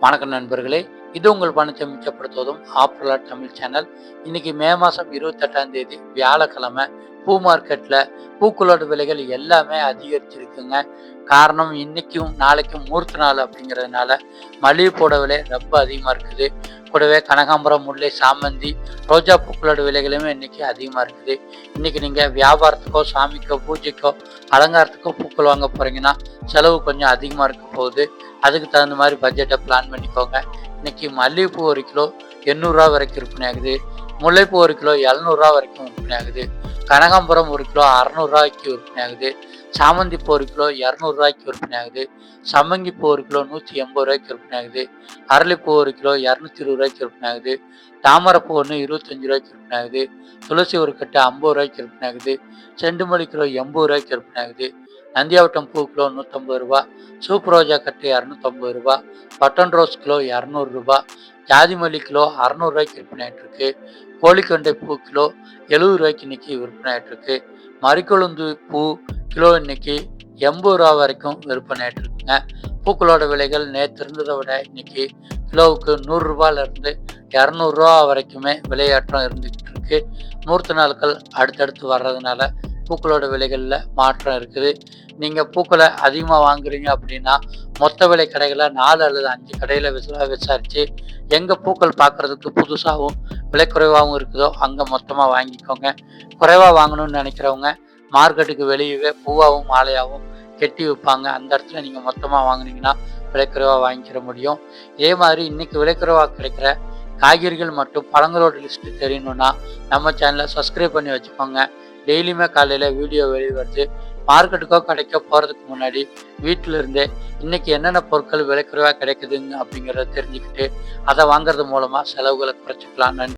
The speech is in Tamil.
வணக்கம் நண்பர்களே, இது உங்கள் பணத்தை மிச்சப்படுத்துவதும் ஆப்ரலா தமிழ் சேனல். இன்னைக்கு மே மாதம் 28ஆம் தேதி வியாழக்கிழமை. பூ மார்க்கெட்டில் பூக்களோட விலைகள் எல்லாமே அதிகரிச்சிருக்குங்க. காரணம் இன்னைக்கும் நாளைக்கும் மூர்த்த நாள் அப்படிங்கிறதுனால மல்லிகைப்பூட விலை ரொம்ப அதிகமாக இருக்குது. கூடவே கனகாம்பரம், முல்லை, சாமந்தி, ரோஜா பூக்களோட விலைகளுமே இன்னைக்கு அதிகமாக இருக்குது. இன்னைக்கு நீங்கள் வியாபாரத்துக்கோ, சாமிக்கோ, பூஜைக்கோ, அலங்காரத்துக்கோ பூக்கள் வாங்க போகிறீங்கன்னா செலவு கொஞ்சம் அதிகமாக இருக்க போகுது. அதுக்கு தகுந்த மாதிரி பட்ஜெட்டை பிளான் பண்ணிக்கோங்க. இன்னைக்கு மல்லிகைப்பூ 1 கிலோ 800 வரைக்கும் விற்பனை ஆகுது. முல்லைப்பூ 1 கிலோ 700 வரைக்கும் விற்பனை ஆகுது. கனகாம்பரம் 1 கிலோ 600 விற்பனை ஆகுது. சாமந்தி பூ 1 கிலோ 200 விற்பனை ஆகுது. சம்மங்கி பூ 1 கிலோ 180 விற்பனை ஆகுது. அரளிப்பூ 1 கிலோ 220 விற்பனை ஆகுது. தாமரைப்பூ ஒன்று 25 விற்பனை ஆகுது. துளசி ஒரு கட்டு 50 விற்பனை ஆகுது. செண்டுமல்லி கிலோ 80 விற்பனை ஆகுது. நந்தியாவட்டம் பூ கிலோ 150, சூப்பர் ரோஜா கட்டு 250, பட்டன் ரோஸ் கிலோ 200, ஜாதி மல்லி கிலோ 600 விற்பனை ஆகிட்டு இருக்கு. கோழிக்கொண்டை பூ கிலோ 70 இன்னைக்கு விற்பனை ஆகிட்டு இருக்கு. மறிக்கொழுந்து பூ கிலோ இன்னைக்கு 80 வரைக்கும் விற்பனை ஆகிட்டு இருக்குங்க. பூக்களோட விலைகள் நேற்று இருந்ததை விட இன்னைக்கு கிலோவுக்கு 100 200 வரைக்குமே விலையேற்றம் இருந்துகிட்டு இருக்கு. மூர்த்த நாட்கள் அடுத்தடுத்து வர்றதுனால பூக்களோட விலைகளில் மாற்றம் இருக்குது. நீங்கள் பூக்களை அதிகமாக வாங்குறீங்க அப்படின்னா மொத்த விலை கடைகளை 4 அல்லது 5 கடையில் விசாரித்து எங்கே பூக்கள் பார்க்குறதுக்கு புதுசாகவும் விலை குறைவாகவும் இருக்குதோ அங்கே மொத்தமாக வாங்கிக்கோங்க. குறைவாக வாங்கணும்னு நினைக்கிறவங்க மார்க்கெட்டுக்கு வெளியவே பூவாகவும் மாலையாகவும் கெட்டி வைப்பாங்க. அந்த இடத்துல நீங்கள் மொத்தமாக வாங்கினீங்கன்னா விலை குறைவாக வாங்கிக்கிற முடியும். இதே மாதிரி இன்றைக்கி விலை குறைவாக கிடைக்கிற காய்கறிகள் மற்றும் பழங்களோட லிஸ்ட்டு தெரியணுன்னா நம்ம சேனலை சப்ஸ்கிரைப் பண்ணி வச்சுக்கோங்க. டெய்லியுமே காலையில் வீடியோ வெளிவருது. மார்க்கெட்டுக்கோ கடைக்கோ போகிறதுக்கு முன்னாடி வீட்டில் இருந்தே இன்றைக்கி என்னென்ன பொருட்கள் விலை குறைவாக கிடைக்குதுங்க அப்படிங்கிறத தெரிஞ்சுக்கிட்டு அதை வாங்குறது மூலமாக செலவுகளை குறைச்சிக்கலாம். நன்றி.